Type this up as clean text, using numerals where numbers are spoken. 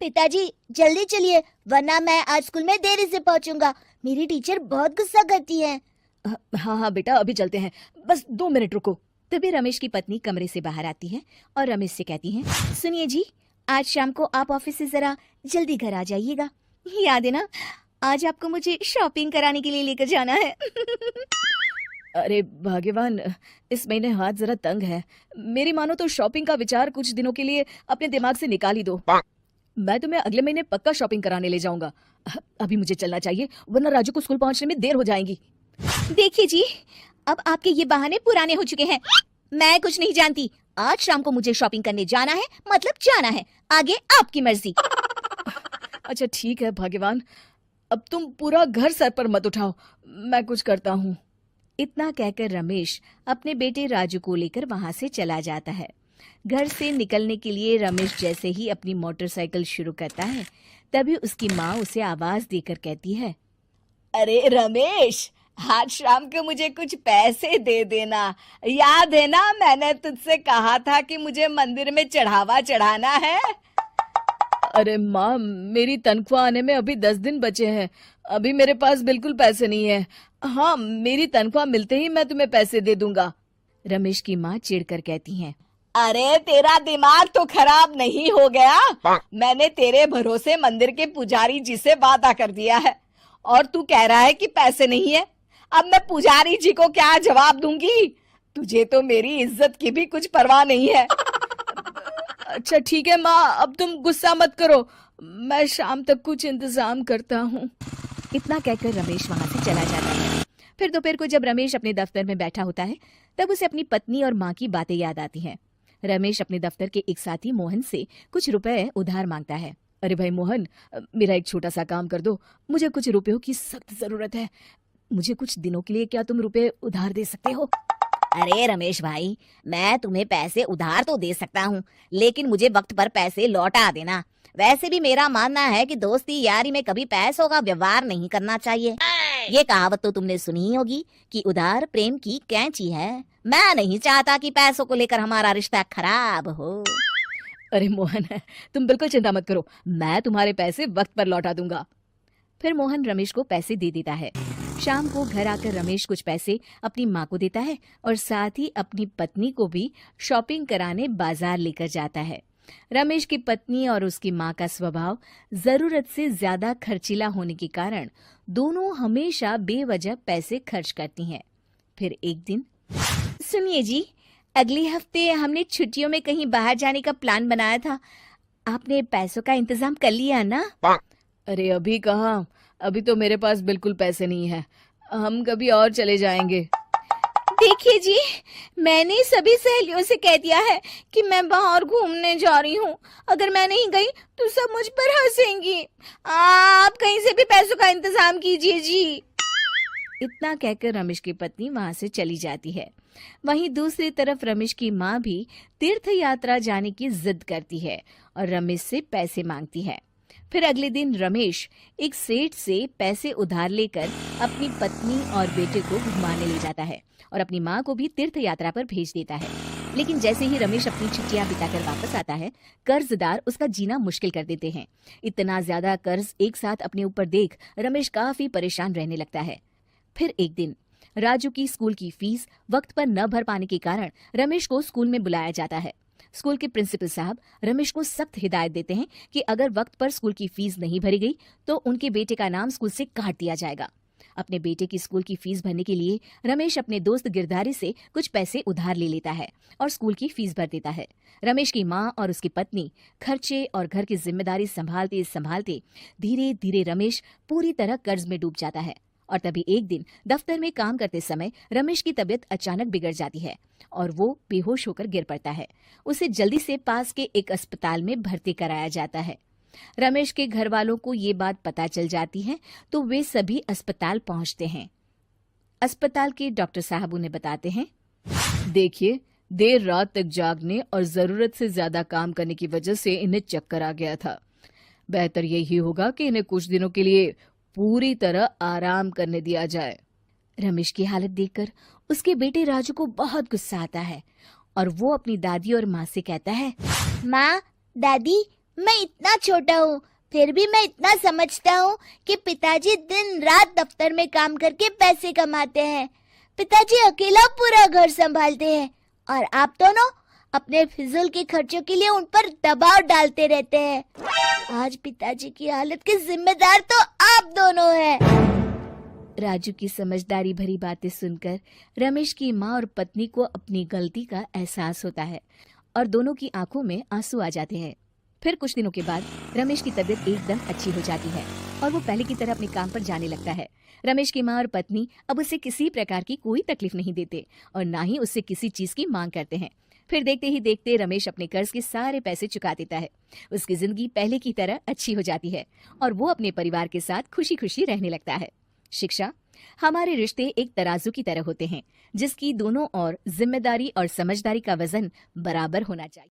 पिताजी जल्दी चलिए, वरना मैं आज स्कूल में देरी से पहुंचूंगा। मेरी टीचर बहुत गुस्सा करती है। हाँ हाँ बेटा, अभी चलते हैं, बस 2 मिनट रुको। तभी रमेश की पत्नी कमरे से बाहर आती है और रमेश से कहती है, सुनिए जी, आज शाम को आप ऑफिस से जरा जल्दी घर आ जाइएगा। याद है ना, आज आपको मुझे शॉपिंग कराने के लिए लेकर जाना है। अरे भाग्यवान, इस महीने हाथ जरा तंग है। मेरी मानो तो शॉपिंग का विचार कुछ दिनों के लिए अपने दिमाग से निकाल ही दो। मैं तुम्हें अगले महीने पक्का शॉपिंग कराने ले जाऊंगा। अभी मुझे चलना चाहिए, वरना राजू को स्कूल पहुंचने में देर हो जाएगी। देखिए जी, अब आपके ये बहाने पुराने हो चुके हैं। मैं कुछ नहीं जानती। आज शाम को मुझे शॉपिंग करने जाना है, मतलब जाना है। आगे आपकी मर्जी। अच्छा ठीक है भाग्यवान, अब तुम पूरा घर सर पर मत उठाओ, मैं कुछ करता हूँ। इतना कहकर रमेश अपने बेटे राजू को लेकर वहां से चला जाता है। घर से निकलने के लिए रमेश जैसे ही अपनी मोटरसाइकिल शुरू करता है, तभी उसकी माँ उसे आवाज देकर कहती है, अरे रमेश, आज शाम को मुझे कुछ पैसे दे देना। याद है ना, मैंने तुझसे कहा था कि मुझे मंदिर में चढ़ावा चढ़ाना है। अरे माँ, मेरी तनख्वाह आने में अभी 10 दिन बचे हैं, अभी मेरे पास बिल्कुल पैसे नहीं है। हाँ, मेरी तनख्वाह मिलते ही मैं तुम्हें पैसे दे दूंगा। रमेश की माँ चिढ़कर कहती हैं, अरे तेरा दिमाग तो खराब नहीं हो गया? मैंने तेरे भरोसे मंदिर के पुजारी जी से वादा कर दिया है और तू कह रहा है कि पैसे नहीं है। अब मैं पुजारी जी को क्या जवाब दूंगी? तुझे तो मेरी इज्जत की भी कुछ परवाह नहीं है। अच्छा ठीक है माँ, अब तुम गुस्सा मत करो, मैं शाम तक कुछ इंतजाम करता हूँ। इतना कहकर रमेश वहां से चला जाता है। फिर दोपहर को जब रमेश अपने दफ्तर में बैठा होता है, तब उसे अपनी पत्नी और माँ की बातें याद आती हैं। रमेश अपने दफ्तर के एक साथी मोहन से कुछ रुपए उधार मांगता है। अरे भाई मोहन, मेरा एक छोटा सा काम कर दो, मुझे कुछ रुपयों की सख्त जरूरत है। मुझे कुछ दिनों के लिए क्या तुम रुपए उधार दे सकते हो? अरे रमेश भाई, मैं तुम्हें पैसे उधार तो दे सकता हूँ, लेकिन मुझे वक्त पर पैसे लौटा देना। वैसे भी मेरा मानना है कि दोस्ती यारी में कभी पैसों का व्यवहार नहीं करना चाहिए। ये कहावत तो तुमने सुनी ही होगी कि उधार प्रेम की कैंची है। मैं नहीं चाहता कि पैसों को लेकर हमारा रिश्ता खराब हो। अरे मोहन, तुम बिल्कुल चिंता मत करो, मैं तुम्हारे पैसे वक्त पर लौटा दूंगा। फिर मोहन रमेश को पैसे दे देता है। शाम को घर आकर रमेश कुछ पैसे अपनी माँ को देता है और साथ ही अपनी पत्नी को भी शॉपिंग कराने बाजार लेकर जाता है। रमेश की पत्नी और उसकी माँ का स्वभाव जरूरत से ज्यादा खर्चीला होने के कारण दोनों हमेशा बेवजह पैसे खर्च करती हैं। फिर एक दिन, सुनिए जी, अगले हफ्ते हमने छुट्टियों में कहीं बाहर जाने का प्लान बनाया था। आपने पैसों का इंतजाम कर लिया ना? अरे अभी कहाँ, अभी तो मेरे पास बिल्कुल पैसे नहीं है, हम कभी और चले जाएंगे। देखिए जी, मैंने सभी सहेलियों से कह दिया है कि मैं बाहर घूमने जा रही हूँ। अगर मैं नहीं गई तो सब मुझ पर हंसेंगी। आप कहीं से भी पैसों का इंतजाम कीजिए जी। इतना कहकर रमेश की पत्नी वहां से चली जाती है। वहीं दूसरी तरफ रमेश की माँ भी तीर्थ यात्रा जाने की जिद करती है और रमेश से पैसे मांगती है। फिर अगले दिन रमेश एक सेठ से पैसे उधार लेकर अपनी पत्नी और बेटे को घुमाने ले जाता है और अपनी माँ को भी तीर्थ यात्रा पर भेज देता है। लेकिन जैसे ही रमेश अपनी छुट्टियां बिताकर वापस आता है, कर्जदार उसका जीना मुश्किल कर देते हैं। इतना ज्यादा कर्ज एक साथ अपने ऊपर देख रमेश काफी परेशान रहने लगता है। फिर एक दिन राजू की स्कूल की फीस वक्त पर न भर पाने के कारण रमेश को स्कूल में बुलाया जाता है। स्कूल के प्रिंसिपल साहब रमेश को सख्त हिदायत देते हैं कि अगर वक्त पर स्कूल की फीस नहीं भरी गई तो उनके बेटे का नाम स्कूल से काट दिया जाएगा। अपने बेटे की स्कूल की फीस भरने के लिए रमेश अपने दोस्त गिरधारी से कुछ पैसे उधार ले लेता है और स्कूल की फीस भर देता है। रमेश की माँ और उसकी पत्नी खर्चे और घर की जिम्मेदारी संभालते संभालते धीरे धीरे रमेश पूरी तरह कर्ज में डूब जाता है। और तभी एक दिन दफ्तर में काम करते समय रमेश की तबीयत अचानक बिगड़ जाती है और वो बेहोश होकर गिर पड़ता है। उसे जल्दी से पास के एक अस्पताल में भर्ती कराया जाता है। रमेश के घर वालों को ये बात पता चल जाती है तो वे सभी अस्पताल पहुंचते हैं। अस्पताल के डॉक्टर साहब उन्हें बताते हैं, देखिए, देर रात तक जागने और जरूरत से ज्यादा काम करने की वजह से इन्हें चक्कर आ गया था। बेहतर यही होगा कि इन्हें कुछ दिनों के लिए पूरी तरह आराम करने दिया जाए। रमेश की हालत देखकर उसके बेटे राजू को बहुत गुस्सा आता है और वो अपनी दादी और माँ से कहता है, माँ, दादी, मैं इतना छोटा हूँ, फिर भी मैं इतना समझता हूँ कि पिताजी दिन रात दफ्तर में काम करके पैसे कमाते हैं। पिताजी अकेला पूरा घर संभालते हैं और आप दोनों अपने फिजूल के खर्चों के लिए उन पर दबाव डालते रहते हैं। आज पिताजी की हालत के जिम्मेदार तो आप दोनों हैं। राजू की समझदारी भरी बातें सुनकर रमेश की माँ और पत्नी को अपनी गलती का एहसास होता है और दोनों की आंखों में आंसू आ जाते हैं। फिर कुछ दिनों के बाद रमेश की तबीयत एकदम अच्छी हो जाती है और वो पहले की तरह अपने काम पर जाने लगता है। रमेश की माँ और पत्नी अब उसे किसी प्रकार की कोई तकलीफ नहीं देते और ना ही उससे किसी चीज की मांग करते हैं। फिर देखते ही देखते रमेश अपने कर्ज के सारे पैसे चुका देता है। उसकी जिंदगी पहले की तरह अच्छी हो जाती है और वो अपने परिवार के साथ खुशी खुशी रहने लगता है। शिक्षा, हमारे रिश्ते एक तराजू की तरह होते हैं जिसकी दोनों ओर जिम्मेदारी और समझदारी का वजन बराबर होना चाहिए।